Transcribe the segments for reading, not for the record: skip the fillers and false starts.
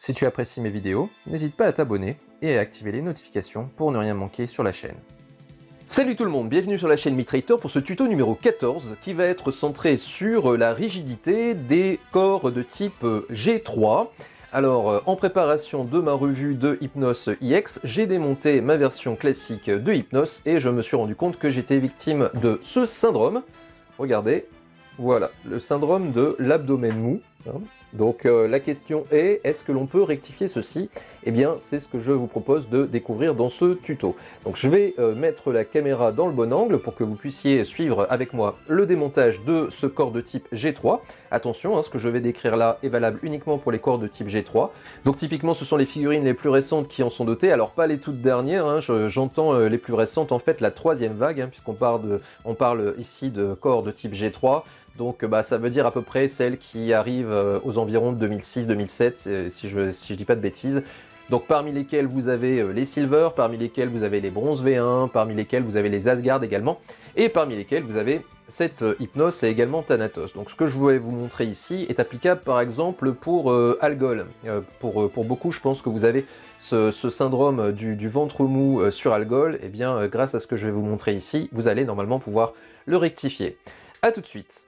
Si tu apprécies mes vidéos, n'hésite pas à t'abonner et à activer les notifications pour ne rien manquer sur la chaîne. Salut tout le monde, bienvenue sur la chaîne Mitrator pour ce tuto numéro 14 qui va être centré sur la rigidité des corps de type G3. Alors, en préparation de ma revue de Hypnos iX, j'ai démonté ma version classique de Hypnos et je me suis rendu compte que j'étais victime de ce syndrome. Regardez, voilà, le syndrome de l'abdomen mou. Donc la question est, est-ce que l'on peut rectifier ceci? Eh bien, c'est ce que je vous propose de découvrir dans ce tuto. Donc je vais mettre la caméra dans le bon angle pour que vous puissiez suivre avec moi le démontage de ce corps de type G3. Attention, ce que je vais décrire là est valable uniquement pour les corps de type G3. Donc typiquement, ce sont les figurines les plus récentes qui en sont dotées. Alors pas les toutes dernières, j'entends les plus récentes, en fait la troisième vague, puisqu'on parle ici de corps de type G3. Donc ça veut dire à peu près celles qui arrivent aux environs de 2006-2007, si je dis pas de bêtises. Donc parmi lesquelles vous avez les Silver, parmi lesquelles vous avez les Bronze V1, parmi lesquelles vous avez les Asgard également, et parmi lesquelles vous avez cette Hypnos et également Thanatos. Donc ce que je voulais vous montrer ici est applicable par exemple pour Algol. Pour beaucoup, je pense que vous avez ce syndrome du ventre mou sur Algol. Et bien grâce à ce que je vais vous montrer ici, vous allez normalement pouvoir le rectifier. A tout de suite.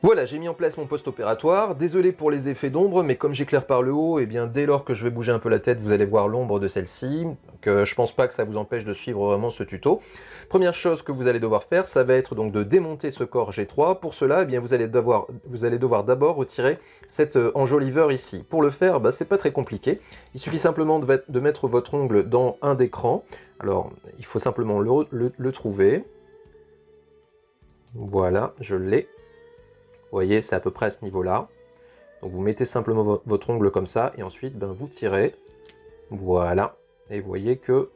Voilà, j'ai mis en place mon post-opératoire. Désolé pour les effets d'ombre, mais comme j'éclaire par le haut, et bien dès lors que je vais bouger un peu la tête, vous allez voir l'ombre de celle-ci. Donc je pense pas que ça vous empêche de suivre vraiment ce tuto. Première chose que vous allez devoir faire, ça va être donc de démonter ce corps G3. Pour cela, eh bien, vous allez devoir d'abord retirer cet enjoliveur ici. Pour le faire, c'est pas très compliqué. Il suffit simplement de mettre votre ongle dans un des crans. Alors, il faut simplement le trouver. Voilà, je l'ai. Vous voyez, c'est à peu près à ce niveau-là. Donc vous mettez simplement votre ongle comme ça, et ensuite vous tirez. Voilà. Et vous voyez que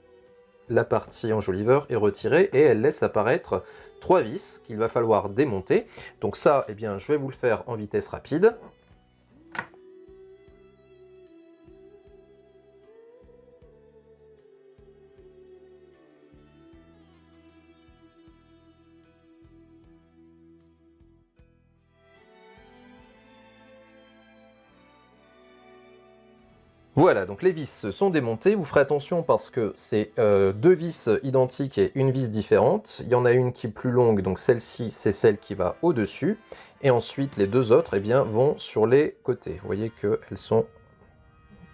la partie enjoliveur est retirée, et elle laisse apparaître 3 vis qu'il va falloir démonter. Donc ça, eh bien, je vais vous le faire en vitesse rapide. Voilà, donc les vis sont démontées. Vous ferez attention parce que c'est 2 vis identiques et une vis différente. Il y en a une qui est plus longue, donc celle-ci, c'est celle qui va au-dessus. Et ensuite, les deux autres, eh bien, vont sur les côtés. Vous voyez qu'elles sont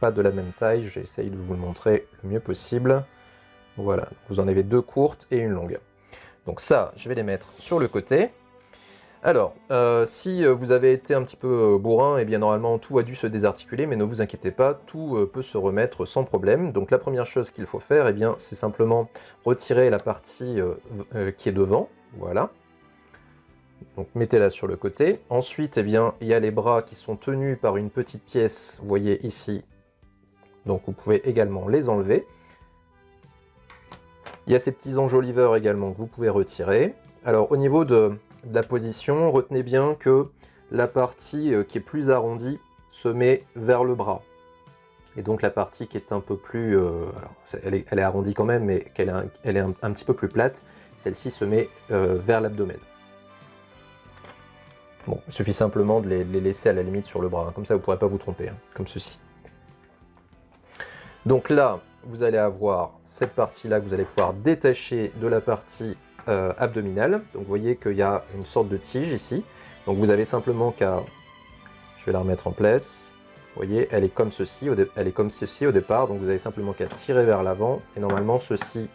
pas de la même taille. J'essaye de vous le montrer le mieux possible. Voilà, vous en avez 2 courtes et une longue. Donc ça, je vais les mettre sur le côté. Alors, si vous avez été un petit peu bourrin, eh bien normalement tout a dû se désarticuler, mais ne vous inquiétez pas, tout peut se remettre sans problème. Donc la première chose qu'il faut faire, eh bien, c'est simplement retirer la partie qui est devant, voilà. Donc mettez-la sur le côté. Ensuite, eh bien, il y a les bras qui sont tenus par une petite pièce, vous voyez ici. Donc vous pouvez également les enlever. Il y a ces petits enjoliveurs également que vous pouvez retirer. Alors au niveau de la position, retenez bien que la partie qui est plus arrondie se met vers le bras. Et donc la partie qui est un peu plus... alors, elle est arrondie quand même, mais elle est un petit peu plus plate, celle-ci se met vers l'abdomen. Bon, il suffit simplement de les laisser à la limite sur le bras, comme ça vous ne pourrez pas vous tromper, comme ceci. Donc là, vous allez avoir cette partie-là que vous allez pouvoir détacher de la partie abdominale. Donc vous voyez qu'il y a une sorte de tige ici. Donc vous avez simplement qu'à... Je vais la remettre en place. Vous voyez, elle est comme ceci, elle est comme ceci au départ. Donc vous avez simplement qu'à tirer vers l'avant. Et normalement, ceci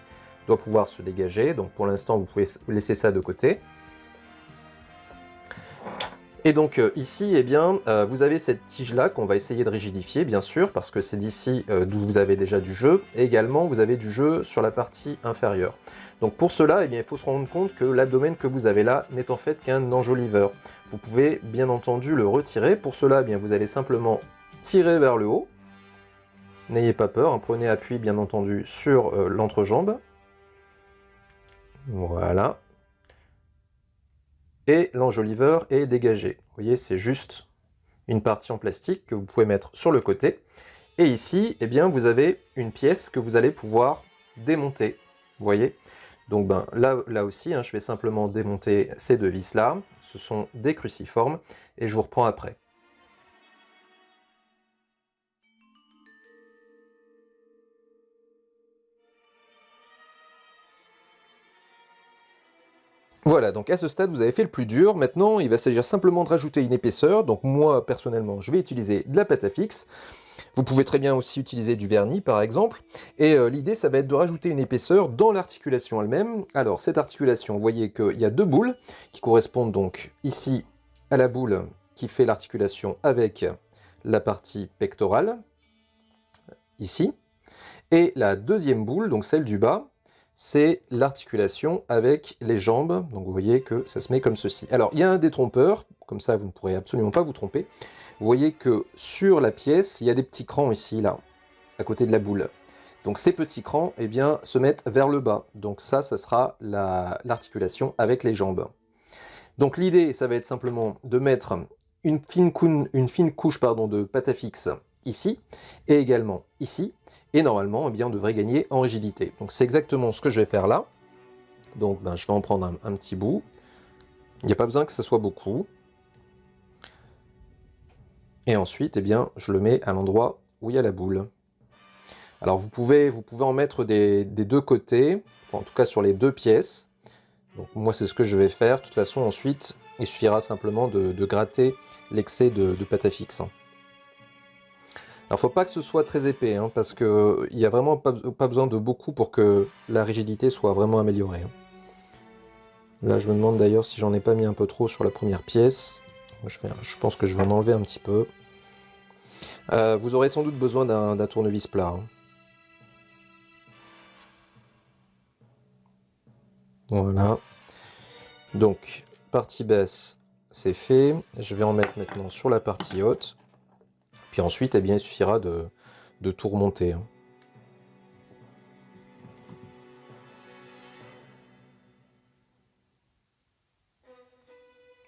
doit pouvoir se dégager. Donc pour l'instant, vous pouvez laisser ça de côté. Et donc ici, eh bien, vous avez cette tige-là qu'on va essayer de rigidifier, bien sûr, parce que c'est d'ici d'où vous avez déjà du jeu. Et également, vous avez du jeu sur la partie inférieure. Donc pour cela, eh bien, il faut se rendre compte que l'abdomen que vous avez là n'est en fait qu'un enjoliveur. Vous pouvez bien entendu le retirer. Pour cela, eh bien, vous allez simplement tirer vers le haut. N'ayez pas peur, prenez appui bien entendu sur l'entrejambe. Voilà. Et l'enjoliveur est dégagé. Vous voyez, c'est juste une partie en plastique que vous pouvez mettre sur le côté. Et ici, eh bien, vous avez une pièce que vous allez pouvoir démonter. Vous voyez? Donc là aussi, je vais simplement démonter ces 2 vis-là. Ce sont des cruciformes et je vous reprends après. Voilà, donc à ce stade, vous avez fait le plus dur. Maintenant, il va s'agir simplement de rajouter une épaisseur. Donc moi, personnellement, je vais utiliser de la pâte à fixe. Vous pouvez très bien aussi utiliser du vernis, par exemple. Et l'idée, ça va être de rajouter une épaisseur dans l'articulation elle-même. Alors, cette articulation, vous voyez qu'il y a deux boules qui correspondent donc ici à la boule qui fait l'articulation avec la partie pectorale, ici. Et la deuxième boule, donc celle du bas, c'est l'articulation avec les jambes. Donc vous voyez que ça se met comme ceci. Alors il y a un détrompeur, comme ça vous ne pourrez absolument pas vous tromper. Vous voyez que sur la pièce, il y a des petits crans ici, là, à côté de la boule. Donc ces petits crans, eh bien, se mettent vers le bas. Donc ça sera l'articulation avec les jambes. Donc l'idée, ça va être simplement de mettre une fine couche de pâte à fixe ici, et également ici. Et normalement, eh bien, on devrait gagner en rigidité. Donc c'est exactement ce que je vais faire là. Donc je vais en prendre un petit bout. Il n'y a pas besoin que ça soit beaucoup. Et ensuite, eh bien, je le mets à l'endroit où il y a la boule. Alors vous pouvez en mettre des deux côtés, enfin, en tout cas sur les deux pièces. Donc moi c'est ce que je vais faire. De toute façon ensuite, il suffira simplement de gratter l'excès de pâte à fixe. Alors, faut pas que ce soit très épais, hein, parce qu'il n'y a vraiment pas besoin de beaucoup pour que la rigidité soit vraiment améliorée. Là, je me demande d'ailleurs si j'en ai pas mis un peu trop sur la première pièce. Je pense que je vais en enlever un petit peu. Vous aurez sans doute besoin d'un tournevis plat. Hein. Voilà. Donc, partie basse, c'est fait. Je vais en mettre maintenant sur la partie haute. Puis ensuite, eh bien, il suffira de tout remonter. Hein.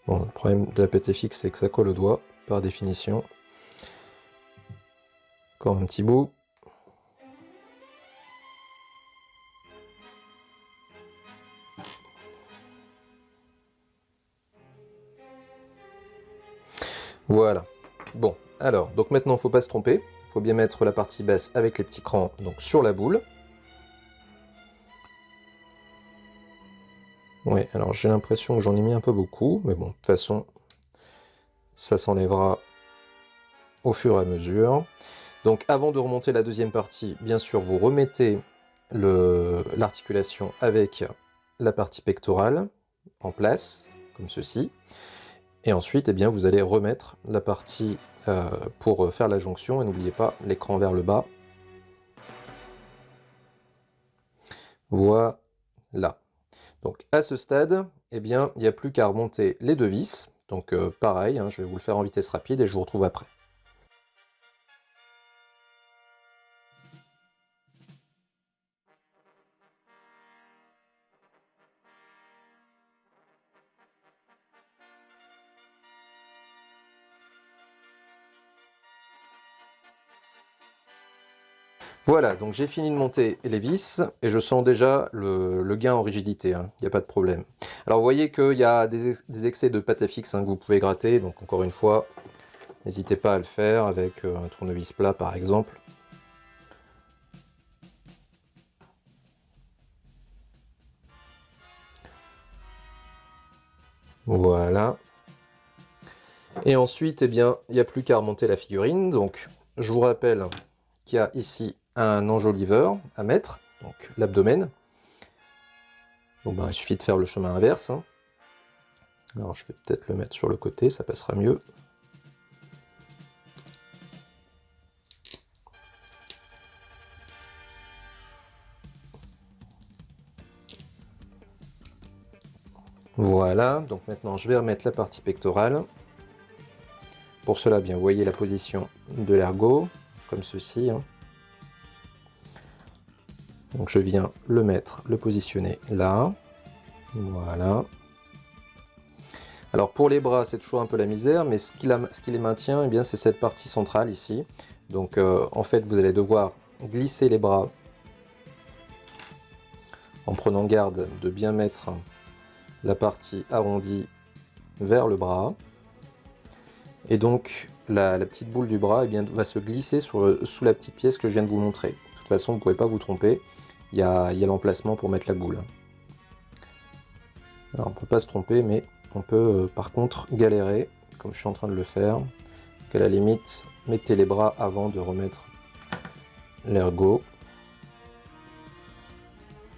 Bon, le problème de la pâte fixe, c'est que ça colle au doigt, par définition. Encore un petit bout. Voilà. Bon, alors, donc maintenant, il ne faut pas se tromper. Il faut bien mettre la partie basse avec les petits crans donc sur la boule. Oui, alors j'ai l'impression que j'en ai mis un peu beaucoup, mais bon, de toute façon, ça s'enlèvera au fur et à mesure. Donc avant de remonter la deuxième partie, bien sûr, vous remettez l'articulation avec la partie pectorale en place, comme ceci. Et ensuite, eh bien, vous allez remettre la partie pour faire la jonction. Et n'oubliez pas l'écran vers le bas. Voilà. Donc à ce stade, eh bien, il n'y a plus qu'à remonter les deux vis. Donc pareil, hein, je vais vous le faire en vitesse rapide et je vous retrouve après. Voilà, donc j'ai fini de monter les vis et je sens déjà le gain en rigidité, hein, il n'y a pas de problème. Alors vous voyez qu'il y a des excès de pâte à fixe hein, que vous pouvez gratter, donc encore une fois, n'hésitez pas à le faire avec un tournevis plat par exemple. Voilà. Et ensuite, eh bien, il n'y a plus qu'à remonter la figurine. Donc, je vous rappelle qu'il y a ici un enjoliveur à mettre, donc l'abdomen. Bon, ben, il suffit de faire le chemin inverse. Hein. Alors, je vais peut-être le mettre sur le côté, ça passera mieux. Voilà, donc maintenant je vais remettre la partie pectorale. Pour cela, bien, vous voyez la position de l'ergot, comme ceci. Hein. Donc je viens le positionner là. Voilà. Alors pour les bras, c'est toujours un peu la misère, mais ce qui les maintient, eh bien, c'est cette partie centrale ici. Donc en fait, vous allez devoir glisser les bras en prenant garde de bien mettre la partie arrondie vers le bras. Et donc la petite boule du bras eh bien, va se glisser sous la petite pièce que je viens de vous montrer. De toute façon, vous ne pouvez pas vous tromper, il y a l'emplacement pour mettre la boule. Alors on ne peut pas se tromper, mais on peut par contre galérer, comme je suis en train de le faire. Donc à la limite, mettez les bras avant de remettre l'ergot.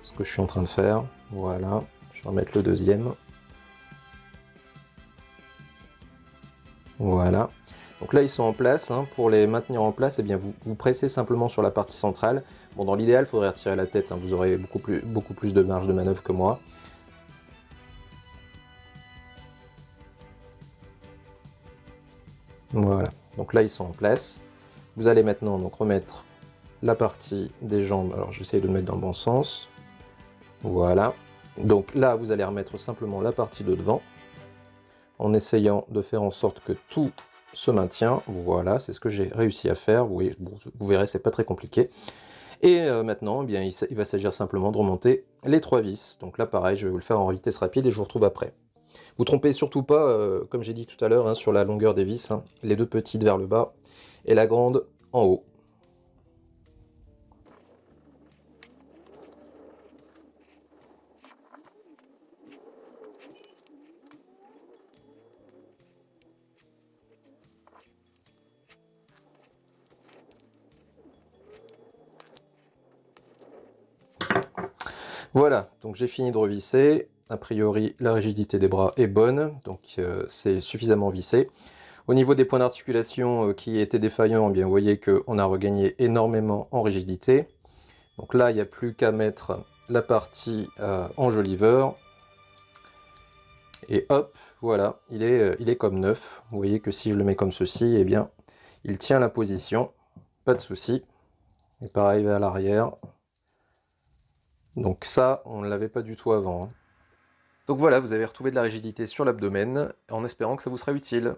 Ce que je suis en train de faire. Voilà, je vais remettre le deuxième. Voilà. Donc là, ils sont en place. Hein. Pour les maintenir en place, eh bien, vous pressez simplement sur la partie centrale. Bon, dans l'idéal, il faudrait retirer la tête. Hein. Vous aurez beaucoup plus de marge de manœuvre que moi. Voilà. Donc là, ils sont en place. Vous allez maintenant donc remettre la partie des jambes. Alors, j'essaye de le mettre dans le bon sens. Voilà. Donc là, vous allez remettre simplement la partie de devant, en essayant de faire en sorte que tout se maintient. Voilà, c'est ce que j'ai réussi à faire. Vous verrez, c'est pas très compliqué. Et maintenant, eh bien, il va s'agir simplement de remonter les 3 vis. Donc là, pareil, je vais vous le faire en vitesse rapide et je vous retrouve après. Vous trompez surtout pas, comme j'ai dit tout à l'heure, hein, sur la longueur des vis, hein, les 2 petites vers le bas et la grande en haut. Voilà, donc j'ai fini de revisser. A priori, la rigidité des bras est bonne, donc c'est suffisamment vissé. Au niveau des points d'articulation qui étaient défaillants, eh bien, vous voyez qu'on a regagné énormément en rigidité. Donc là, il n'y a plus qu'à mettre la partie enjoliveur. Et hop, voilà, il est comme neuf. Vous voyez que si je le mets comme ceci, eh bien, il tient la position, pas de souci. Et pareil vers l'arrière. Donc ça, on ne l'avait pas du tout avant. Hein. Donc voilà, vous avez retrouvé de la rigidité sur l'abdomen, en espérant que ça vous sera utile.